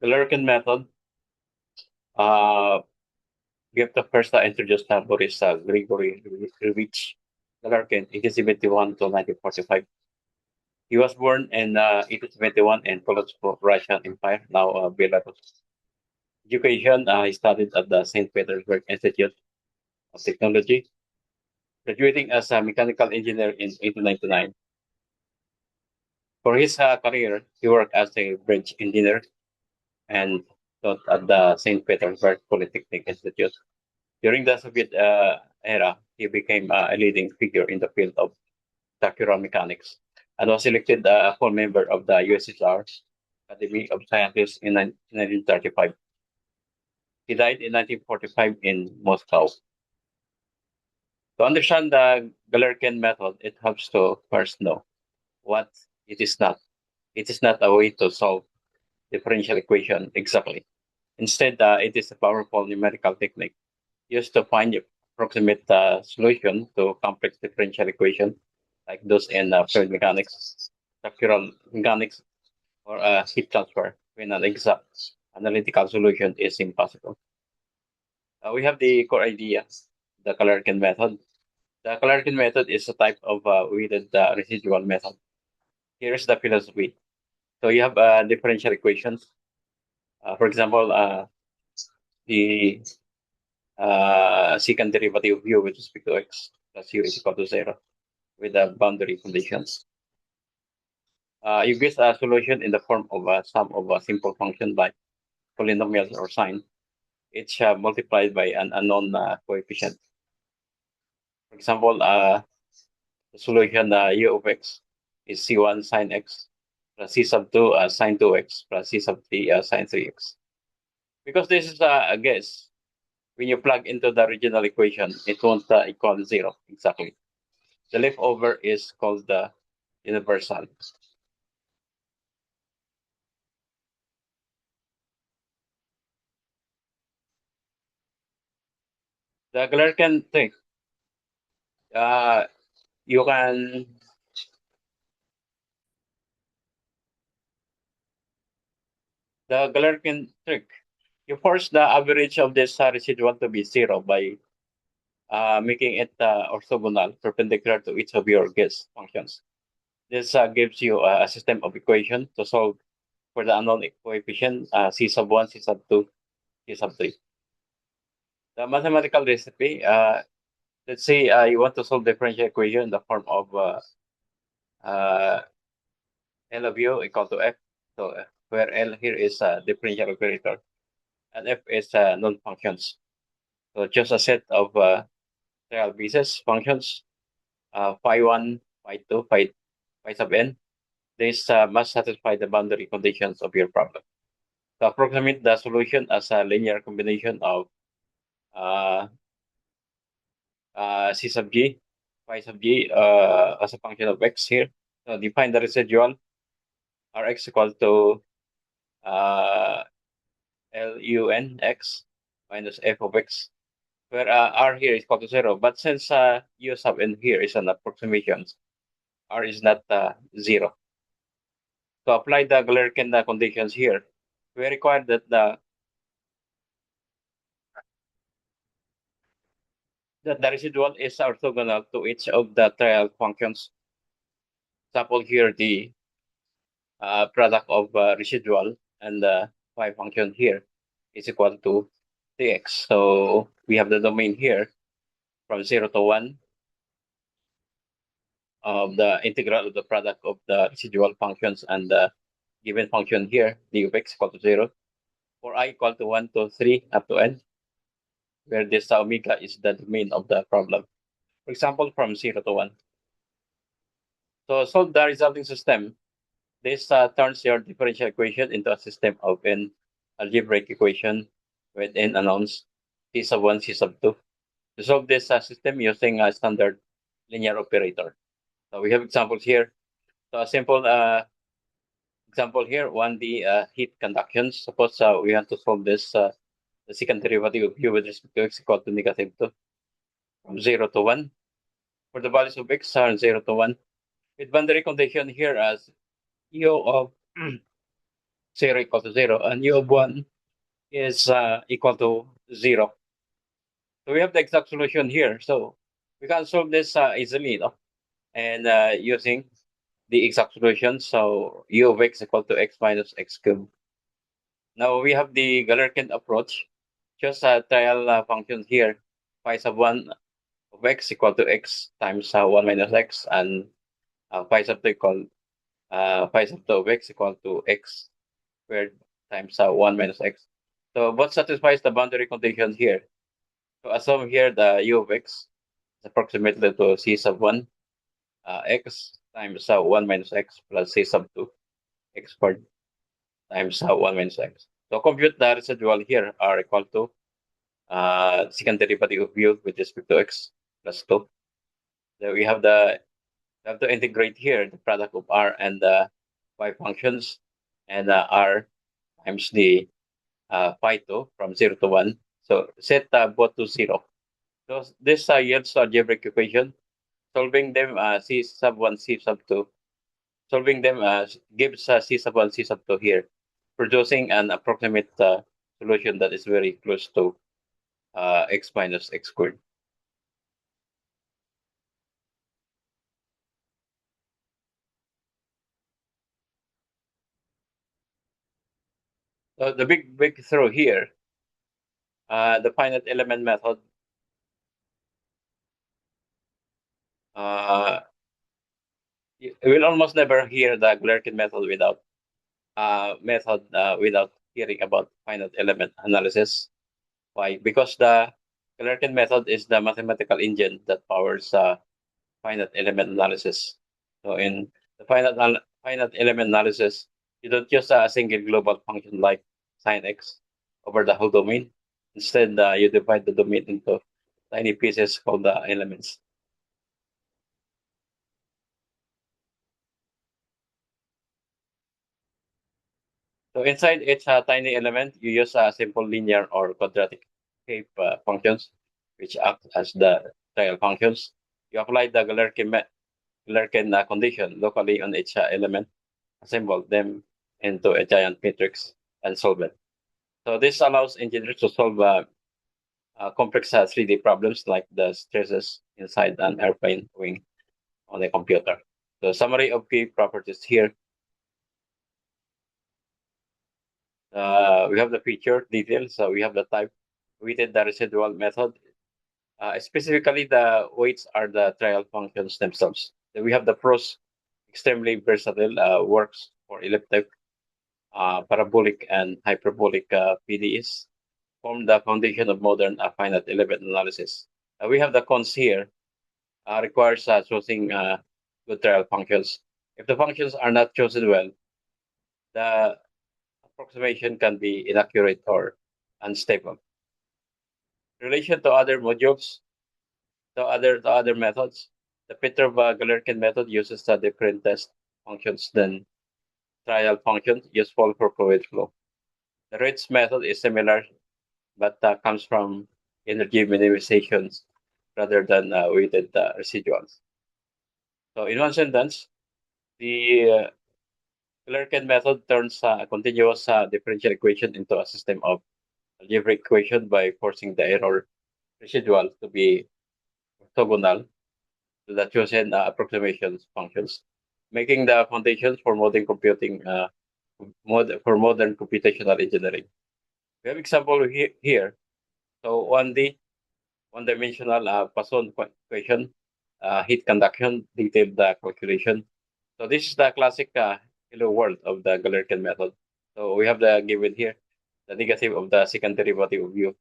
The Lurkin method, uh, we have to first introduce Boris Grigory Lvovich Galerkin, 1871 to 1945. He was born in 1871 in Polotsk, Russian Empire, now Belarus. Education, he studied at the St. Petersburg Institute of Technology, graduating as a mechanical engineer in 1899. For his career, he worked as a bridge engineer and taught at the St. Petersburg Polytechnic Institute. During the Soviet era, he became a leading figure in the field of structural mechanics and was elected a full member of the USSR Academy of Sciences in 1935. He died in 1945 in Moscow. To understand the Galerkin method, it helps to first know what it is not. It is not a way to solve differential equation exactly. Instead, it is a powerful numerical technique used to find the approximate solution to complex differential equation like those in fluid mechanics, structural mechanics, or heat transfer when an exact analytical solution is impossible. We have the core idea, the Galerkin method. The Galerkin method is a type of weighted residual method. Here's the philosophy. So you have differential equations. For example, the secant derivative of u with respect to x plus u is equal to 0 with the boundary conditions. You get a solution in the form of a sum of a simple function like polynomials or sine, each multiplied by an unknown coefficient. For example, the solution u of x is c1 sine x plus c sub 2 sine 2x plus c sub 3 sine 3x. Because this is a guess, when you plug into the original equation, it won't equal 0 exactly. The leftover is called the universal. The Galerkin thing, uh, you can the Galerkin trick. You force the average of this residual to be 0 by making it orthogonal, perpendicular to each of your guess functions. This gives you a system of equation to solve for the unknown coefficient c sub 1, c sub 2, c sub 3. The mathematical recipe, let's say you want to solve differential equation in the form of uh, L of u equal to f. So where L here is a differential operator and f is known functions. So just a set of trial basis functions, phi 1, phi 2, phi sub n. This must satisfy the boundary conditions of your problem. To approximate the solution as a linear combination of uh, c sub g, phi sub g as a function of x here. So define the residual Rx equal to uh, Lun x minus f of x, where R here is equal to 0. But since U sub n here is an approximation, R is not 0. To apply the Galerkin conditions here, we require that the residual is orthogonal to each of the trial functions. Example here, the product of residual and the phi function here is equal to dx. So we have the domain here from 0 to 1 of the integral of the product of the residual functions and the given function here, d of x equal to 0, for I equal to 1 to 3 up to n, where this omega is the domain of the problem. For example, from 0 to 1. So solve the resulting system. This turns your differential equation into a system of an algebraic equation with n unknowns, c sub 1, c sub 2. To solve this system using a standard linear operator. So we have examples here. So a simple example here, 1D heat conduction. Suppose we want to solve this, the secant derivative of u with respect to x equal to negative 2 from 0 to 1. For the values of x are 0 to 1. With boundary condition here as u of 0 equal to 0, and u of 1 is equal to 0. So we have the exact solution here. So we can solve this easily, no? And using the exact solution. So u of x equal to x minus x cubed. Now we have the Galerkin approach. Just trial function here. Phi sub 1 of x equal to x times 1 minus x, and phi sub 2 equal phi sub 2 of x equal to x squared times 1 minus x. So both satisfies the boundary conditions here. So assume here the u of x is approximately to c sub 1 x times 1 minus x plus c sub 2 x squared times 1 minus x. So compute the residual here are equal to second derivative of u with respect to x plus 2. Then we have to integrate here the product of r and the y functions, and r times the phi 2 from 0 to 1. So set both to 0. So this yields algebraic equation. Solving them c sub 1, c sub 2. Solving them gives c sub 1, c sub 2 here, producing an approximate solution that is very close to x minus x squared. So the big breakthrough here, the finite element method, uh, you will almost never hear the Glerkin method without hearing about finite element analysis. Why? Because the Glerkin method is the mathematical engine that powers finite element analysis. So in the finite element analysis, you don't use a single global function like sine x over the whole domain. Instead, you divide the domain into tiny pieces called the elements. So inside each tiny element, you use a simple linear or quadratic shape functions, which act as the trial functions. You apply the Galerkin condition locally on each element, assemble them into a giant matrix, and solve it. So this allows engineers to solve complex 3D problems like the stresses inside an airplane wing on a computer. The summary of key properties here. We have the feature details. So we have the type, weighted the residual method. Specifically, the weights are the trial functions themselves. Then we have the pros, extremely versatile, works for elliptic, parabolic, and hyperbolic PDEs. Form the foundation of modern finite element analysis. We have the cons here. Requires choosing good trial functions. If the functions are not chosen well, the approximation can be inaccurate or unstable. Relation to other modules, to other methods, the Petrov-Galerkin method uses different test functions than trial functions useful for fluid flow. The Ritz method is similar, but comes from energy minimizations rather than weighted residuals. So in one sentence, the Galerkin method turns a continuous differential equation into a system of algebraic equation by forcing the error residual to be orthogonal to the chosen approximations functions, making the foundations for modern computing, for modern computational engineering. We have example here. So 1D, one-dimensional Poisson equation, heat conduction, detailed calculation. So this is the classic hello world of the Galerkin method. So we have the given here, the negative of the second derivative of u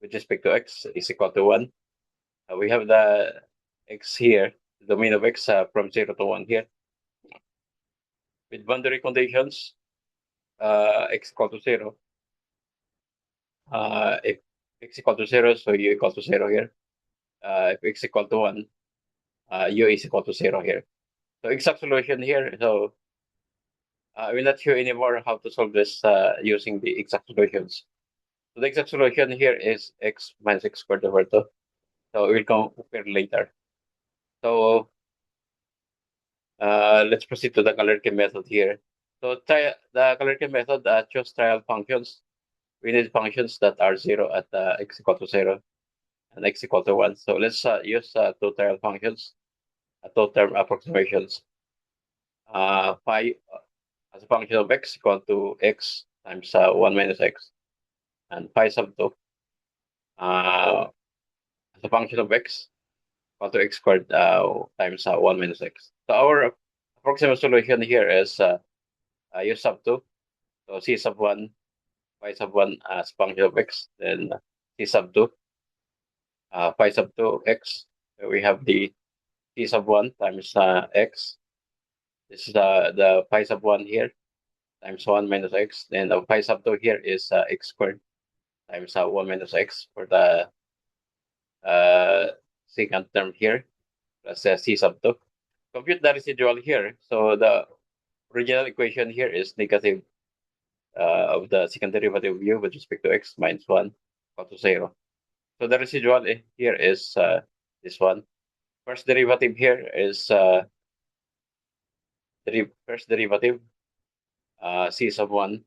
with respect to x is equal to 1. We have the x here, the domain of x from 0 to 1 here. With boundary conditions, x equal to 0. If x equal to 0, so u equal to 0 here. If x equal to 1, u is equal to 0 here. So exact solution here. So we're not sure anymore how to solve this using the exact solutions. So the exact solution here is x minus x squared over 2. So we'll compare later. So let's proceed to the Galerkin method here. So the caloric method choose trial functions. We need functions that are zero at x equal to zero and x equal to one. So let's use two trial functions, two term approximations. Phi as a function of x equal to x times 1 minus x, and phi sub 2 as a function of x equal to x squared times 1 minus x. So our approximate solution here is u sub 2. So c sub 1, phi sub 1 as function of x, then c sub 2, phi sub 2 x. So we have the c sub 1 times x. This is the phi sub 1 here times 1 minus x. Then the phi sub 2 here is x squared times 1 minus x for the uh, second term here, plus c sub 2. Compute the residual here. So the original equation here is negative of the second derivative of u with respect to x minus 1 equal to 0. So the residual here is this one. First derivative here is the first derivative, c sub 1.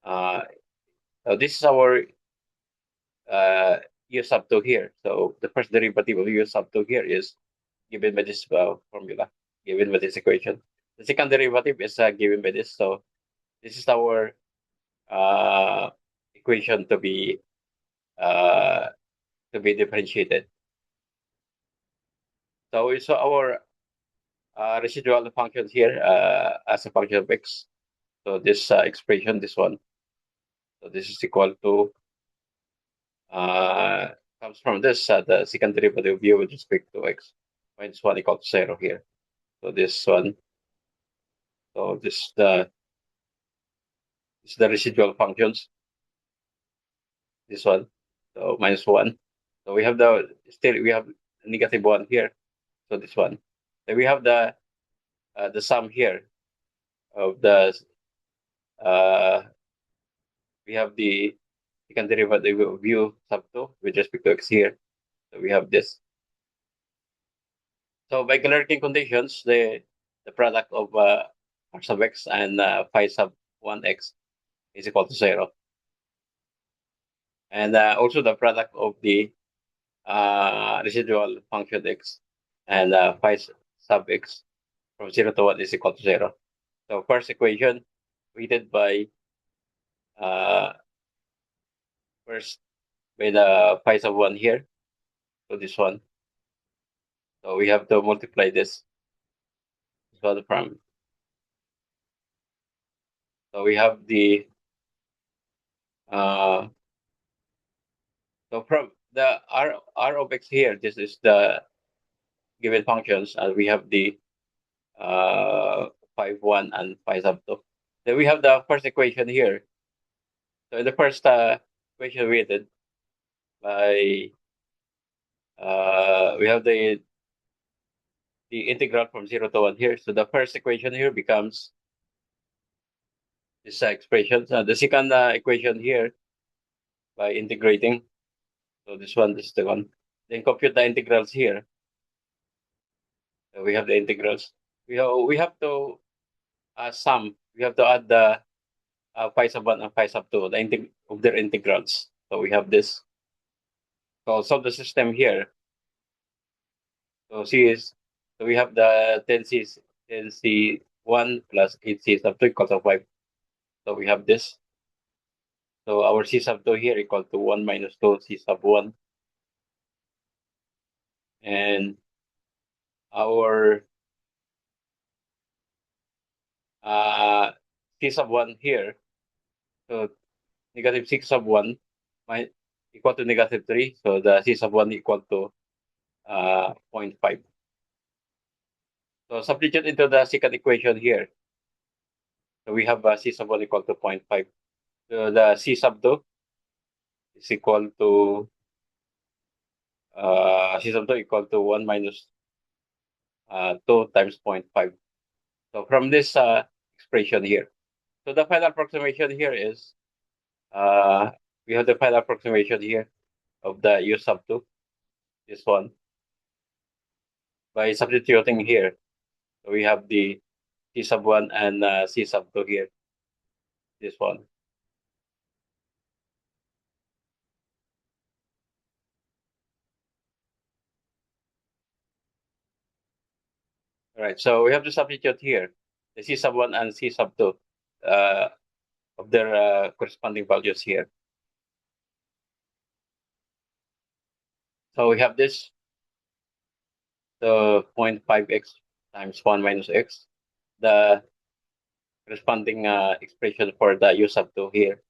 So this is our u sub 2 here. So the first derivative of u sub 2 here is given by this formula, given by this equation. The second derivative is given by this. So this is our equation uh, to be differentiated. So we saw our residual functions here as a function of x. So this expression, this one, so this is equal to comes from this the second derivative of u with respect to x minus 1 equal to 0 here. So this one, so this is the residual functions. This one, so minus 1. So we have we have negative 1 here. So this one. Then we have the sum here of the we have the second derivative of u sub 2 with respect to x here. So we have this. So by Galerkin conditions, the product of r sub x and phi sub 1x is equal to 0. And also the product of the residual function x and phi sub x from 0 to 1 is equal to 0. So first equation weighted by uh, first by the phi sub 1 here. So this one. So we have to multiply this one from. So we have the so from the r of x here, this is the given functions, and we have the 1 and phi sub 2. Then we have the first equation here. So in the first equation weighted by we have the integral from 0 to 1 here. So the first equation here becomes this expression. The second equation here by integrating. So this is the one. Then compute the integrals here. So we have the integrals. We have to sum. We have to add the phi sub 1 and phi sub 2, of their integrals. So we have this. So solve the system here. So so we have the 10c 1 plus 8c sub 2 equals to 5. So we have this. So our c sub 2 here equal to 1 minus 2 c sub 1. And our c sub 1 here, so negative 6 sub 1 equal to negative 3. So the c sub 1 equal to 0.5. So substitute into the second equation here. So we have c sub 1 equal to 0.5. So the c sub 2 is equal to c sub 2 equal to 1 minus 2 times 0.5. So from this expression here. So the final approximation here is we have the final approximation here of the u sub 2, this one, by substituting here. So we have the C sub 1 and C sub 2 here. This one. All right. So we have to substitute here the C sub 1 and C sub 2 uh, of their corresponding values here. So we have this, the 0.5x times 1 minus x, the corresponding expression for the u sub 2 here.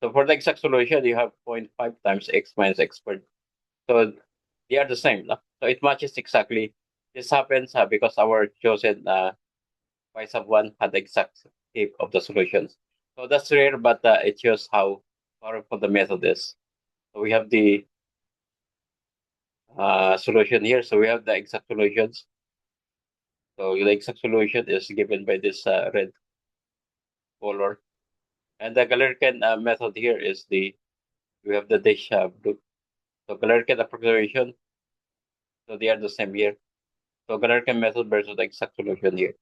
So for the exact solution, you have 0.5 times x minus x squared. So they are the same. No? So it matches exactly. This happens because our chosen y sub 1 had the exact shape of the solutions. So that's rare, but it shows how powerful the method is. So we have the solution here. So we have the exact solutions. So the exact solution is given by this red color. And the Galerkin method here is we have the dish blue. So Galerkin approximation, so they are the same here. So Galerkin method versus the exact solution here.